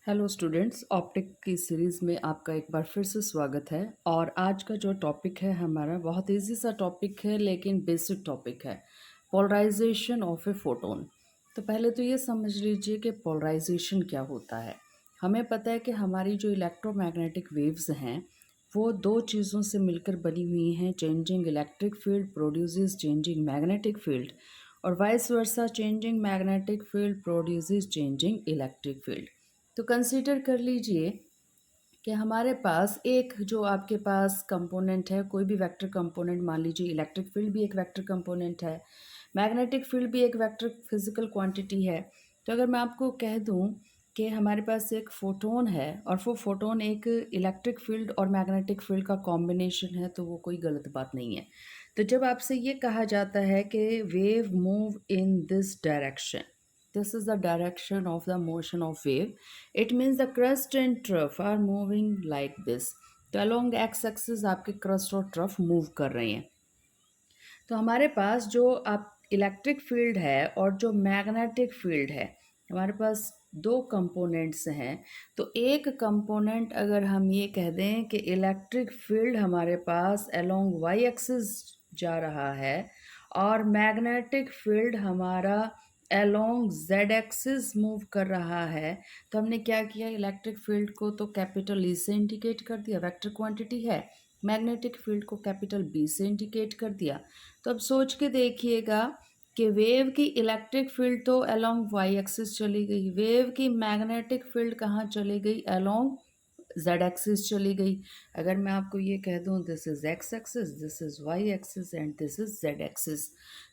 Hello students, optic की series में आपका एक बार फिर से स्वागत है। और आज का जो टॉपिक है हमारा बहुत इजी सा टॉपिक है, लेकिन बेसिक टॉपिक है, पोलराइजेशन ऑफ ए फोटोन। तो पहले तो ये समझ लीजिए कि पोलराइजेशन क्या होता है। हमें पता है कि हमारी जो इलेक्ट्रोमैग्नेटिक वेव्स हैं वो दो चीज़ों से मिलकर बनी हुई हैं। Changing electric field produces changing magnetic field, और vice versa changing magnetic field produces changing electric field. तो कंसीडर कर लीजिए कि हमारे पास एक जो आपके पास कंपोनेंट है, कोई भी वेक्टर कंपोनेंट, मान लीजिए इलेक्ट्रिक फील्ड भी एक वेक्टर कंपोनेंट है, मैग्नेटिक फील्ड भी एक वेक्टर फिजिकल क्वांटिटी है। तो अगर मैं आपको कह दूं कि हमारे पास एक फोटोन है और वो फोटोन एक इलेक्ट्रिक फील्ड और मैग्नेटिक फील्ड का कॉम्बिनेशन है, तो वो कोई गलत बात नहीं है। तो जब आपसे ये कहा जाता है कि wave move in this direction, this is the direction of the motion of wave, it means the crust and trough are moving like this। तो along x axis आपके crust और trough मूव कर रहे हैं। तो हमारे पास जो आप इलेक्ट्रिक फील्ड है और जो मैग्नेटिक फील्ड है, हमारे पास दो कंपोनेंट्स हैं। तो एक कंपोनेंट अगर हम ये कह दें कि इलेक्ट्रिक फील्ड हमारे पास अलोंग वाई एक्सिस जा रहा है और मैग्नेटिक फील्ड हमारा अलोंग जेड एक्सिस मूव कर रहा है, तो हमने क्या किया, इलेक्ट्रिक फील्ड को तो कैपिटल ई से इंडिकेट कर दिया, वेक्टर क्वांटिटी है। मैग्नेटिक फील्ड को कैपिटल बी से इंडिकेट कर दिया। तो अब सोच के देखिएगा कि वेव की इलेक्ट्रिक फील्ड तो अलोंग वाई एक्सिस चली गई, वेव की मैग्नेटिक फील्ड कहाँ चली गई, अलोंग जेड एक्सिस चली गई। अगर मैं आपको ये कह दूं this is X axis, this is Y axis and this is Z axis,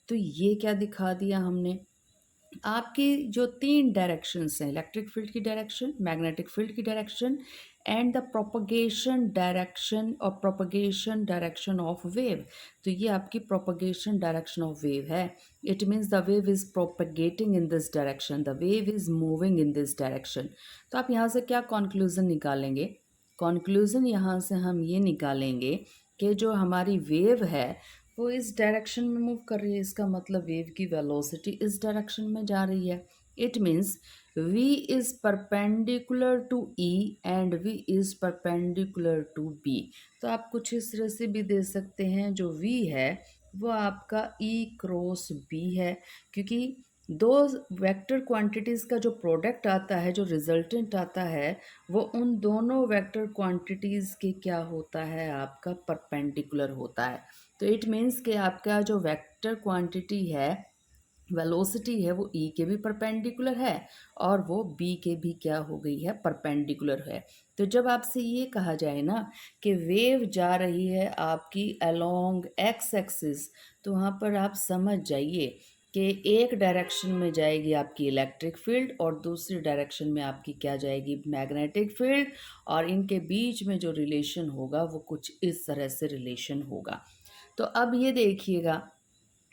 तो ये क्या दिखा दिया हमने, आपकी जो तीन डायरेक्शंस हैं, इलेक्ट्रिक फील्ड की डायरेक्शन, मैग्नेटिक फील्ड की direction and the propagation direction और प्रोपगेशन डायरेक्शन ऑफ वेव, तो ये आपकी प्रोपगेशन डायरेक्शन ऑफ वेव है। It means the wave is propagating in this direction, the wave is moving in this direction. तो आप यहाँ से क्या कॉन्क्लूज़न निकालेंगे, कॉन्क्लूज़न यहाँ से हम ये निकालेंगे कि जो हमारी वेव है वो इस डायरेक्शन में मूव कर रही है, इसका मतलब वेव की वेलोसिटी इस डायरेक्शन में जा रही है। It means v is perpendicular to e and v is perpendicular to b। तो आप कुछ इस तरह से भी दे सकते हैं, जो v है वो आपका e क्रॉस b है, क्योंकि दो वेक्टर क्वांटिटीज़ का जो प्रोडक्ट आता है, जो रिजल्टेंट आता है, वो उन दोनों वेक्टर क्वांटिटीज़ के क्या होता है, आपका परपेंडिकुलर होता है। तो इट मीन्स कि आपका जो वेक्टर क्वांटिटी है, वेलोसिटी है, वो ई के भी परपेंडिकुलर है और वो बी के भी क्या हो गई है, परपेंडिकुलर है। तो जब आपसे ये कहा जाए ना कि वेव जा रही है आपकी अलोंग एक्स एक्सिस, तो वहाँ पर आप समझ जाइए कि एक डायरेक्शन में जाएगी आपकी इलेक्ट्रिक फील्ड और दूसरी डायरेक्शन में आपकी क्या जाएगी, मैग्नेटिक फील्ड, और इनके बीच में जो रिलेशन होगा वो कुछ इस तरह से रिलेशन होगा। तो अब ये देखिएगा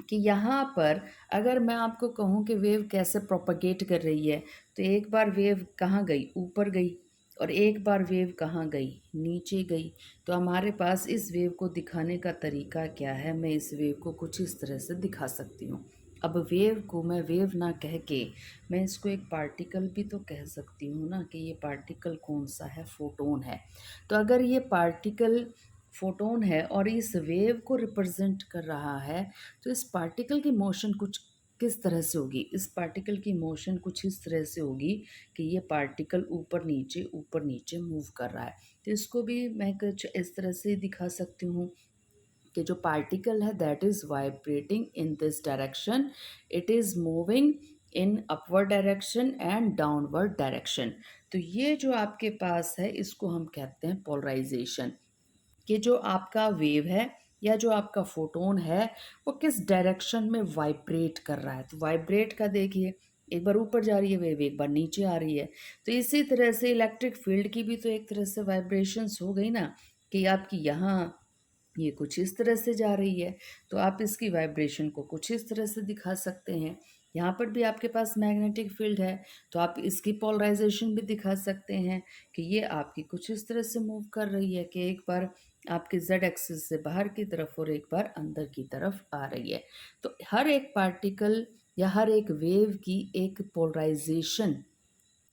कि यहाँ पर अगर मैं आपको कहूँ कि वेव कैसे प्रोपगेट कर रही है, तो एक बार वेव कहाँ गई, ऊपर गई, और एक बार वेव कहाँ गई, नीचे गई। तो हमारे पास इस वेव को दिखाने का तरीका क्या है, मैं इस वेव को कुछ इस तरह से दिखा सकती हूँ। अब वेव को मैं वेव ना कह के मैं इसको एक पार्टिकल भी तो कह सकती हूँ ना, कि ये पार्टिकल कौन सा है, फोटोन है। तो अगर ये पार्टिकल फोटोन है और इस वेव को रिप्रेजेंट कर रहा है, तो इस पार्टिकल की मोशन कुछ किस तरह से होगी, इस पार्टिकल की मोशन कुछ इस तरह से होगी कि ये पार्टिकल ऊपर नीचे मूव कर रहा है। तो इसको भी मैं कुछ इस तरह से दिखा सकती हूँ कि जो पार्टिकल है that is vibrating in this direction, it is moving in upward direction and downward direction. तो ये जो आपके पास है इसको हम कहते हैं पोलराइजेशन, कि जो आपका वेव है या जो आपका फोटोन है वो किस डायरेक्शन में वाइब्रेट कर रहा है। तो वाइब्रेट का देखिए, एक बार ऊपर जा रही है वेव, एक बार नीचे आ रही है। तो इसी तरह से इलेक्ट्रिक फील्ड की भी तो एक तरह से वाइब्रेशंस हो गई ना, कि आपकी यहाँ ये कुछ इस तरह से जा रही है, तो आप इसकी वाइब्रेशन को कुछ इस तरह से दिखा सकते हैं। यहाँ पर भी आपके पास मैग्नेटिक फील्ड है, तो आप इसकी पोलराइजेशन भी दिखा सकते हैं कि ये आपकी कुछ इस तरह से मूव कर रही है, कि एक बार आपके जेड एक्सिस से बाहर की तरफ और एक बार अंदर की तरफ आ रही है। तो हर एक पार्टिकल या हर एक वेव की एक पोलराइजेशन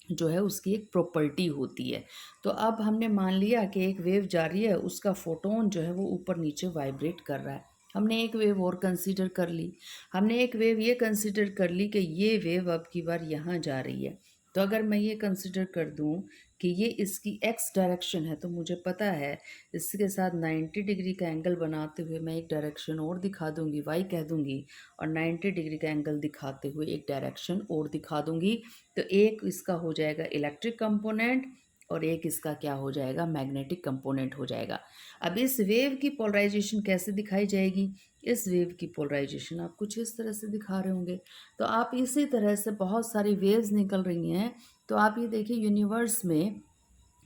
जो है उसकी एक प्रॉपर्टी होती है। तो अब हमने मान लिया कि एक वेव जा रही है, उसका फोटोन जो है वो ऊपर नीचे वाइब्रेट कर रहा है। हमने एक वेव और कंसीडर कर ली। हमने एक वेव ये कंसीडर कर ली कि ये वेव अब की बार यहाँ जा रही है। तो अगर मैं ये कंसीडर कर दूं कि ये इसकी एक्स डायरेक्शन है, तो मुझे पता है इसके साथ 90 डिग्री का एंगल बनाते हुए मैं एक डायरेक्शन और दिखा दूंगी, वाई कह दूंगी, और 90 डिग्री का एंगल दिखाते हुए एक डायरेक्शन और दिखा दूंगी। तो एक इसका हो जाएगा इलेक्ट्रिक कंपोनेंट और एक इसका क्या हो जाएगा, मैग्नेटिक कंपोनेंट हो जाएगा। अब इस वेव की पोलराइजेशन कैसे दिखाई जाएगी? इस वेव की पोलराइजेशन आप कुछ इस तरह से दिखा रहे होंगे। तो आप इसी तरह से बहुत सारी वेव्स निकल रही हैं। तो आप ये देखिए यूनिवर्स में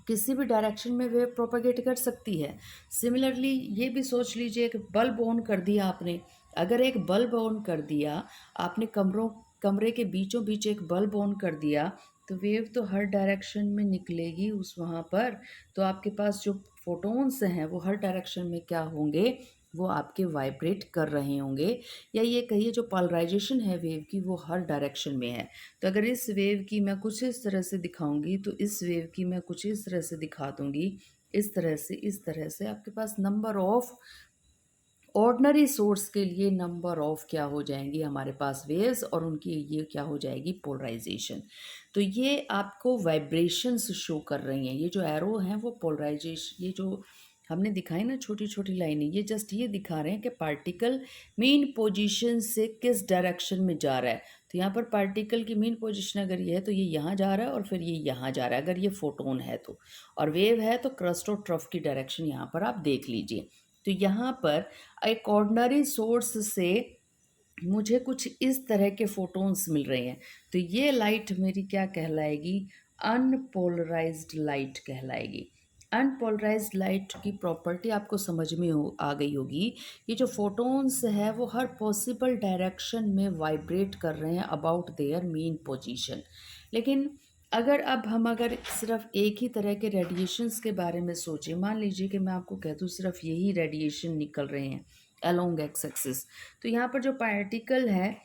किसी भी डायरेक्शन में वेव प्रोपागेट कर सकती है। सिमिलरली ये भी सोच लीजिए, एक बल्ब ऑन कर दिया आपने। अगर एक बल्ब ऑन कर दिया आपने, कमरे के बीचों बीच एक बल्ब ऑन कर दिया, तो वेव तो हर डायरेक्शन में निकलेगी उस वहाँ पर। तो आपके पास जो फोटोन्स हैं वो हर डायरेक्शन में क्या होंगे, वो आपके वाइब्रेट कर रहे होंगे। या ये कहिए जो पोलराइजेशन है वेव की वो हर डायरेक्शन में है। तो अगर इस वेव की मैं कुछ इस तरह से दिखाऊंगी, तो इस वेव की मैं कुछ इस तरह से दिखा दूंगी, इस तरह से आपके पास नंबर ऑफ ऑर्डिनरी सोर्स के लिए नंबर ऑफ क्या हो जाएंगी हमारे पास वेव्स, और उनकी ये क्या हो जाएगी, पोलराइजेशन। तो ये आपको वाइब्रेशंस शो कर रही हैं। ये जो एरो हैं वो पोलराइजेशन, ये जो हमने दिखाई ना छोटी छोटी लाइनें, ये जस्ट ये दिखा रहे हैं कि पार्टिकल मीन पोजीशन से किस डायरेक्शन में जा रहा है। तो यहाँ पर पार्टिकल की मीन पोजीशन अगर ये है तो ये यहाँ जा रहा है और फिर ये यहाँ जा रहा है, अगर ये फोटोन है तो। और वेव है तो क्रस्ट और ट्रफ की डायरेक्शन यहाँ पर आप देख लीजिए। तो यहाँ पर एक ऑर्डिनरी सोर्स से मुझे कुछ इस तरह के फोटोन्स मिल रहे हैं। तो ये लाइट मेरी क्या कहलाएगी, अनपोलराइज्ड लाइट कहलाएगी। अनपोलराइज्ड लाइट की प्रॉपर्टी आपको समझ में आ गई होगी। ये जो फोटोन्स है वो हर पॉसिबल डायरेक्शन में वाइब्रेट कर रहे हैं अबाउट देयर मीन पोजीशन। लेकिन अगर सिर्फ एक ही तरह के रेडिएशंस के बारे में सोचें, मान लीजिए कि मैं आपको कह दूँ सिर्फ यही रेडिएशन निकल रहे हैं अलोंग एक्स एक्सिस, तो यहाँ पर जो पार्टिकल है,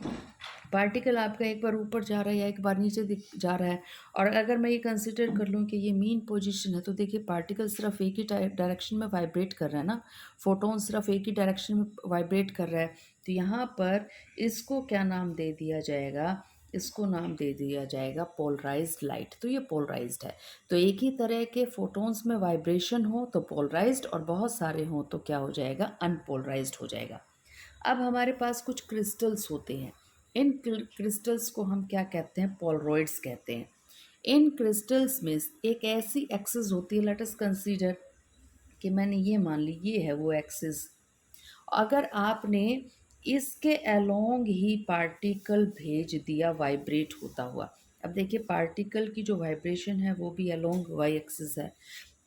पार्टिकल आपका एक बार ऊपर जा रहा है या एक बार नीचे जा रहा है। और अगर मैं ये कंसिडर कर लूँ कि ये मीन पोजीशन है, तो देखिए पार्टिकल सिर्फ एक ही डायरेक्शन में वाइब्रेट कर रहा है ना, फोटोन सिर्फ एक ही डायरेक्शन में वाइब्रेट कर रहा है। तो यहाँ पर इसको क्या नाम दे दिया जाएगा, इसको नाम दे दिया जाएगा पोलराइज्ड लाइट। तो ये पोलराइज्ड है। तो एक ही तरह के फोटोन्स में वाइब्रेशन हो तो पोलराइज्ड, और बहुत सारे हों तो क्या हो जाएगा, अनपोलराइज्ड हो जाएगा। अब हमारे पास कुछ क्रिस्टल्स होते हैं। इन क्रिस्टल्स को हम क्या कहते हैं, पोलरॉइड्स कहते हैं। इन क्रिस्टल्स में एक ऐसी एक्सिस होती है, लेट अस कंसीडर कि मैंने ये मान ली ये है वो एक्सिस। अगर आपने इसके अलोंग ही पार्टिकल भेज दिया वाइब्रेट होता हुआ, अब देखिए पार्टिकल की जो वाइब्रेशन है वो भी अलोंग वाई एक्सिस है,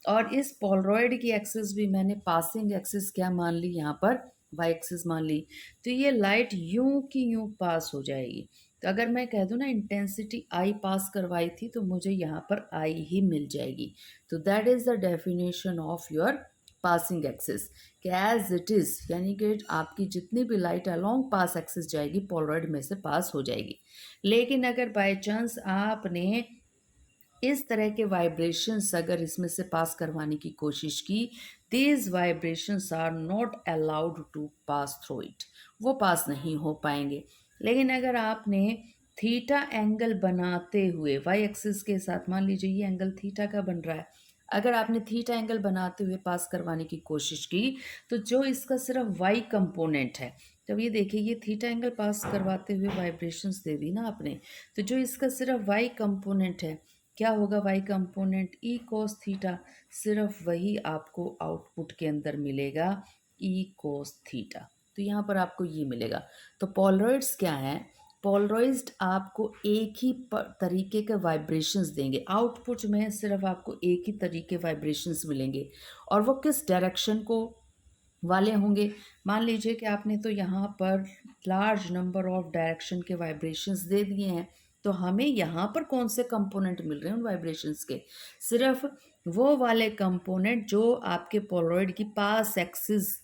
और इस पोलरॉइड की एक्सिस भी मैंने पासिंग एक्सिस क्या मान ली, यहाँ पर वाई एक्सिस मान ली। तो ये लाइट यूं की यूं पास हो जाएगी। तो अगर मैं कह दूं ना इंटेंसिटी आई पास करवाई थी, तो मुझे यहाँ पर आई ही मिल जाएगी। तो that is the definition of your passing axis, कि एज इट इज़, यानी कि आपकी जितनी भी लाइट अलोंग पास एक्सिस जाएगी पोलरॉइड में से पास हो जाएगी। लेकिन अगर बाय चांस आपने इस तरह के वाइब्रेशंस अगर इसमें से पास करवाने की कोशिश की, these vibrations are not allowed to pass through it, वो पास नहीं हो पाएंगे। लेकिन अगर आपने थीटा एंगल बनाते हुए वाई एक्सिस के साथ, मान लीजिए ये एंगल थीटा का बन रहा है, अगर आपने थीटा एंगल बनाते हुए पास करवाने की कोशिश की, तो जो इसका सिर्फ वाई कंपोनेंट है, जब ये देखिए ये थीटा एंगल पास करवाते हुए वाइब्रेशंस दे दी ना आपने, तो जो इसका सिर्फ वाई कंपोनेंट है, क्या होगा, Y component E cos theta, सिर्फ वही आपको आउटपुट के अंदर मिलेगा, ई कोस थीटा। तो यहाँ पर आपको ये मिलेगा। तो पोलरॉइड्स क्या है, पोलरॉइज्ड आपको एक ही तरीके के वाइब्रेशंस देंगे, आउटपुट में सिर्फ आपको एक ही तरीके वाइब्रेशंस मिलेंगे, और वो किस डायरेक्शन को वाले होंगे। मान लीजिए कि आपने तो यहाँ पर लार्ज नंबर ऑफ डायरेक्शन के वाइब्रेशंस दे दिए हैं, तो हमें यहाँ पर कौन से कंपोनेंट मिल रहे हैं उन वाइब्रेशंस के, सिर्फ वो वाले कंपोनेंट जो आपके पोलरॉइड की पास एक्सिस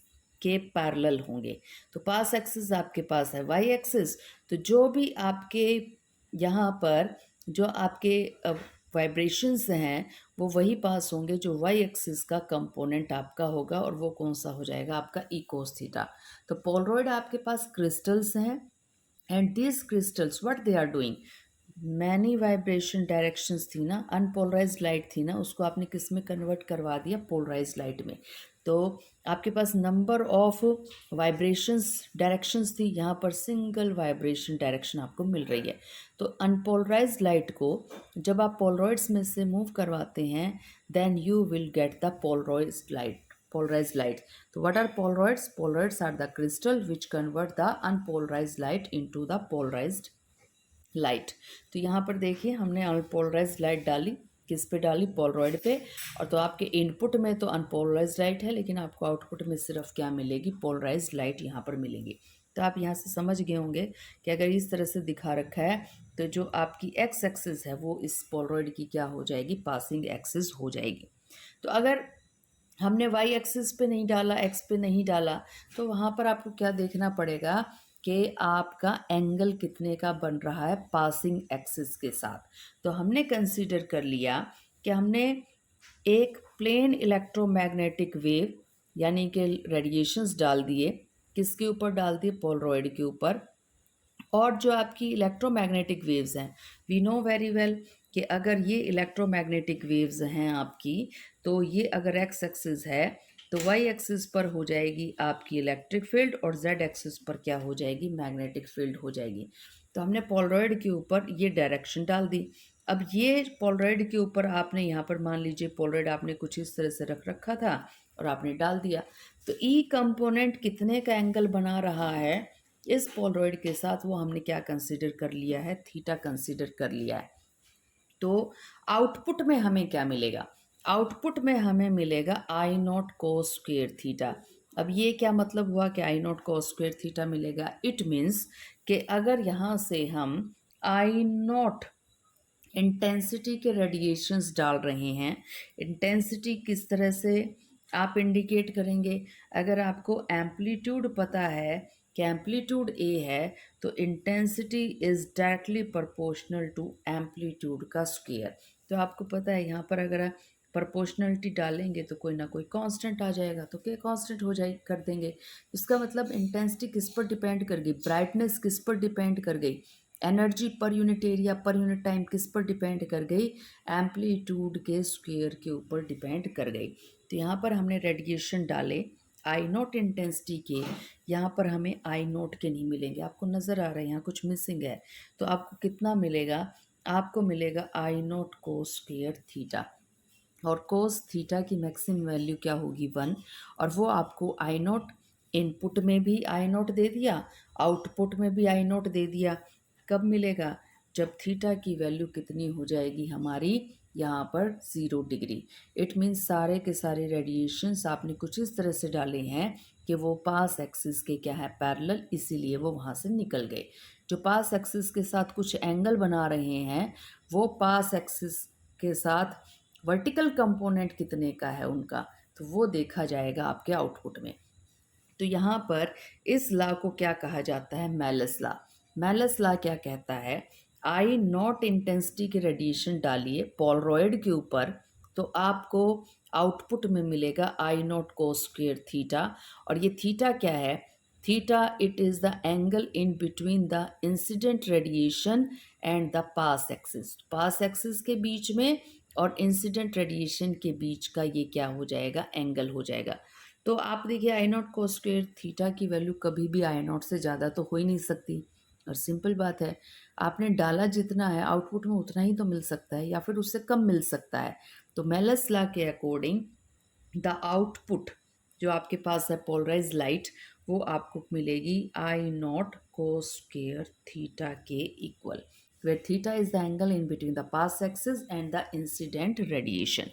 के पैरेलल होंगे। तो पास एक्सिस आपके पास है वाई एक्सिस, तो जो भी आपके यहाँ पर जो आपके वाइब्रेशंस हैं वो वही पास होंगे जो वाई एक्सिस का कंपोनेंट आपका होगा, और वो कौन सा हो जाएगा आपका ई कोस थीटा। तो पोलरॉइड आपके पास क्रिस्टल्स हैं, and these crystals what they are doing, many vibration directions थी ना, अनपोलराइज्ड लाइट थी ना, उसको आपने किस में कन्वर्ट करवा दिया, पोलराइज्ड लाइट में। तो आपके पास नंबर ऑफ वाइब्रेशंस डायरेक्शंस थी, यहाँ पर सिंगल वाइब्रेशन डायरेक्शन आपको मिल रही है। तो अनपोलराइज्ड लाइट को जब आप पोलरॉइड्स में से मूव करवाते हैं, then you will get the polarised light, polarized light. So what are polaroids? Polaroids are the crystal which convert the unpolarized light into the polarized light. तो यहाँ पर देखिए हमने अनपोलराइज्ड लाइट डाली, किस पे डाली, पोलरॉइड पे। और तो आपके इनपुट में तो अनपोलराइज्ड लाइट है, लेकिन आपको आउटपुट में सिर्फ क्या मिलेगी, पोलराइज्ड लाइट यहाँ पर मिलेगी। तो आप यहाँ से समझ गए होंगे कि अगर इस तरह से दिखा रखा है तो जो आपकी एक्स एक्सिस है वो इस पोलरॉइड की क्या हो जाएगी, पासिंग एक्सिस हो जाएगी। तो अगर हमने वाई एक्सिस पे नहीं डाला, एक्स पे नहीं डाला, तो वहाँ पर आपको क्या देखना पड़ेगा कि आपका एंगल कितने का बन रहा है पासिंग एक्सिस के साथ। तो हमने कंसीडर कर लिया कि हमने एक प्लेन इलेक्ट्रोमैग्नेटिक वेव यानी कि रेडिएशंस डाल दिए, किसके ऊपर डाल दिए, पोलरॉइड के ऊपर। और जो आपकी इलेक्ट्रोमैग्नेटिक वेव्स हैं, वी नो वेरी वेल कि अगर ये इलेक्ट्रोमैग्नेटिक वेव्स हैं आपकी, तो ये अगर एक्स एक्सिस है तो वाई एक्सिस पर हो जाएगी आपकी इलेक्ट्रिक फील्ड, और जेड एक्सिस पर क्या हो जाएगी, मैग्नेटिक फील्ड हो जाएगी। तो हमने पोलरॉइड के ऊपर ये डायरेक्शन डाल दी। अब ये पोलरॉइड के ऊपर आपने यहाँ पर मान लीजिए पोलरॉइड आपने कुछ इस तरह से रख रखा था और आपने डाल दिया, तो ई कंपोनेंट कितने का एंगल बना रहा है इस पोलरॉइड के साथ, वो हमने क्या कंसीडर कर लिया है, थीटा कंसीडर कर लिया है। तो आउटपुट में हमें क्या मिलेगा, आउटपुट में हमें मिलेगा आई नॉट कोस स्क्वेयर थीटा। अब ये क्या मतलब हुआ कि आई नॉट कोस स्क्वेयर थीटा मिलेगा, इट मीन्स कि अगर यहाँ से हम आई नॉट इंटेंसिटी के रेडिएशंस डाल रहे हैं, इंटेंसिटी किस तरह से आप इंडिकेट करेंगे, अगर आपको एम्पलीट्यूड पता है कि एम्पलीट्यूड ए है, तो intensity is directly proportional to amplitude का स्क्वायर। तो आपको पता है यहाँ पर अगर प्रोपोर्शनलिटी डालेंगे तो कोई ना कोई कांस्टेंट आ जाएगा, तो क्या कांस्टेंट हो जाए कर देंगे। इसका मतलब इंटेंसिटी किस पर डिपेंड कर गई, ब्राइटनेस किस पर डिपेंड कर गई, energy per unit area per unit time किस पर डिपेंड कर गई, एम्पलीट्यूड के स्क्वायर के ऊपर डिपेंड कर गई। तो यहाँ पर हमने रेडिएशन डाले आई नोट इंटेंसिटी के, यहाँ पर हमें आई नोट के नहीं मिलेंगे, आपको नज़र आ रहा है यहाँ कुछ मिसिंग है। तो आपको कितना मिलेगा, आपको मिलेगा आई नोट कोस स्क्वायर थीटा, और कोस थीटा की मैक्सिमम वैल्यू क्या होगी 1, और वो आपको आई नोट इनपुट में भी आई नोट दे दिया, आउटपुट में भी आई नोट दे दिया। कब मिलेगा, जब थीटा की वैल्यू कितनी हो जाएगी हमारी यहाँ पर 0 डिग्री। इट मीन्स सारे के सारे रेडिएशंस आपने कुछ इस तरह से डाले हैं कि वो पास एक्सिस के क्या है, पैरेलल, इसीलिए वो वहाँ से निकल गए। जो पास एक्सिस के साथ कुछ एंगल बना रहे हैं, वो पास एक्सिस के साथ वर्टिकल कंपोनेंट कितने का है उनका, तो वो देखा जाएगा आपके आउटपुट में। तो यहाँ पर इस लॉ को क्या कहा जाता है, मेलस लॉ। मेलस लॉ क्या कहता है, आई नॉट इंटेंसिटी के रेडिएशन डालिए पोलरॉइड के ऊपर, तो आपको आउटपुट में मिलेगा आई नॉट कोस स्क्वायर थीटा। और ये थीटा क्या है, theta it is the angle in between the incident radiation and the pass axis, pass axis के बीच में और इंसिडेंट रेडिएशन के बीच का ये क्या हो जाएगा, एंगल हो जाएगा। तो आप देखिए आई नॉट कोस स्क्वायर थीटा की वैल्यू कभी भी आई नॉट से ज़्यादा तो हो ही नहीं सकती, और सिंपल बात है, आपने डाला जितना है आउटपुट में उतना ही तो मिल सकता है, या फिर उससे कम मिल सकता है। तो मेलस लॉ के अकॉर्डिंग द आउटपुट जो आपके पास है पोलराइज लाइट, वो आपको मिलेगी आई नॉट कोस स्क्वायर थीटा के equal, where theta is the angle in between the pass axis and the incident radiation।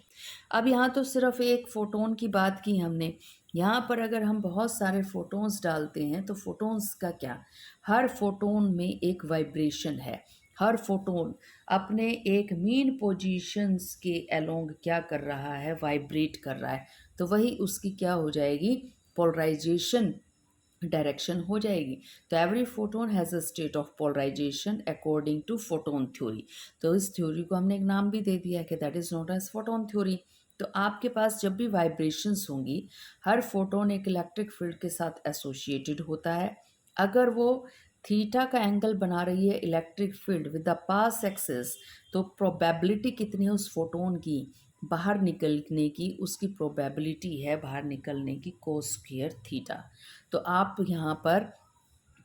अब यहाँ तो सिर्फ एक फोटोन की बात की हमने, यहाँ पर अगर हम बहुत सारे फोटोन्स डालते हैं तो फोटोन्स का क्या, हर फोटोन में एक वाइब्रेशन है, हर फोटोन अपने एक मीन पोजीशंस के अलोंग क्या कर रहा है, वाइब्रेट कर रहा है। तो वही उसकी क्या हो जाएगी, पोलराइजेशन डायरेक्शन हो जाएगी। तो every photon has a state of polarisation according to photon theory. तो इस थ्योरी को हमने एक नाम भी दे दिया कि that is note as photon theory. तो आपके पास जब भी वाइब्रेशंस होंगी, हर फोटोन एक इलेक्ट्रिक फील्ड के साथ एसोसिएटेड होता है। अगर वो थीटा का एंगल बना रही है electric field with the pass axis, तो प्रोबेबिलिटी कितनी है उस फोटोन की बाहर निकलने की, उसकी प्रोबेबिलिटी है बाहर निकलने की कोस स्क्वायर थीटा। तो आप यहाँ पर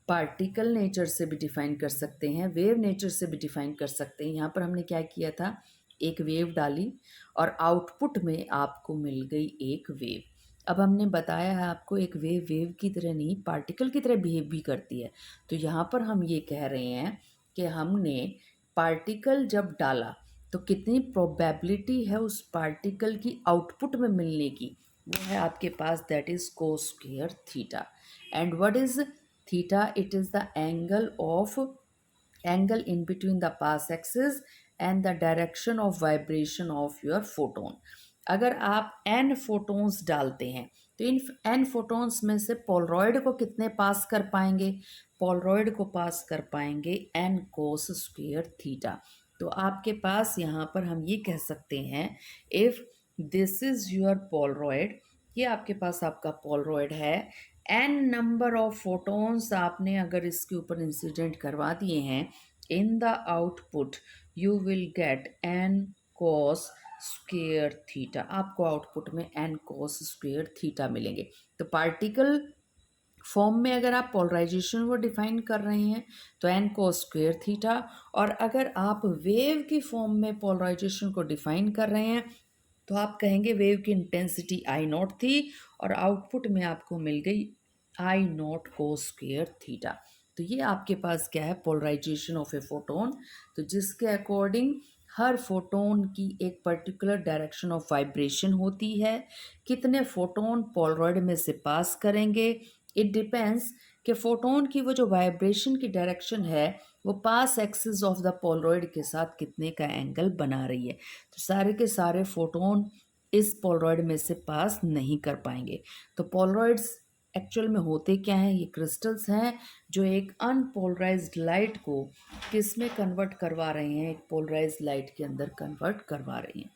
पार्टिकल नेचर से भी डिफाइन कर सकते हैं, वेव नेचर से भी डिफाइन कर सकते हैं। यहाँ पर हमने क्या किया था, एक वेव डाली और आउटपुट में आपको मिल गई एक वेव। अब हमने बताया है आपको एक वेव वेव की तरह नहीं पार्टिकल की तरह बिहेव भी करती है। तो यहाँ पर हम ये कह रहे हैं कि हमने पार्टिकल जब डाला तो कितनी प्रोबेबिलिटी है उस पार्टिकल की आउटपुट में मिलने की, वो है आपके पास that is cos square theta. And what is theta? It is the angle in between the path axis and the direction of vibration of your photon. अगर आप n फोटोन्स डालते हैं तो इन n फोटोन्स में से पोलरॉइड को कितने पास कर पाएंगे, पोलरॉइड को पास कर पाएंगे n कोस स्क्वायर थीटा। तो आपके पास यहाँ पर हम ये कह सकते हैं, if this is your Polaroid, ये आपके पास आपका पोलरॉइड है, एन नंबर ऑफ फोटोन्स आपने अगर इसके ऊपर इंसिडेंट करवा दिए हैं, in the output you will get an cos square theta. आपको आउटपुट में एन कॉस स्क्वेयर थीटा मिलेंगे। तो पार्टिकल फॉर्म में अगर आप पोलराइजेशन को डिफाइन कर रहे हैं तो एन कोस स्क्वेयर थीटा, और अगर आप वेव की फॉर्म में पोलराइजेशन को डिफाइन कर रहे हैं तो आप कहेंगे वेव की इंटेंसिटी आई नॉट थी और आउटपुट में आपको मिल गई आई नॉट कोस स्क्वेयर थीटा। तो ये आपके पास क्या है, पोलराइजेशन ऑफ ए फोटोन। तो जिसके अकॉर्डिंग हर फोटोन की एक पर्टिकुलर डायरेक्शन ऑफ वाइब्रेशन होती है। कितने फोटोन पोलरॉइड में से पास करेंगे, इट डिपेंड्स कि फोटोन की वो जो वाइब्रेशन की डायरेक्शन है वो पास एक्सिस ऑफ द पोलरॉइड के साथ कितने का एंगल बना रही है। तो सारे के सारे फोटोन इस पोलरॉइड में से पास नहीं कर पाएंगे। तो पोलरॉइड्स एक्चुअल में होते क्या हैं, ये क्रिस्टल्स हैं जो एक अनपोलराइज्ड लाइट को किस में कन्वर्ट करवा रहे हैं, एक पोलराइज्ड लाइट के अंदर कन्वर्ट करवा रहे हैं।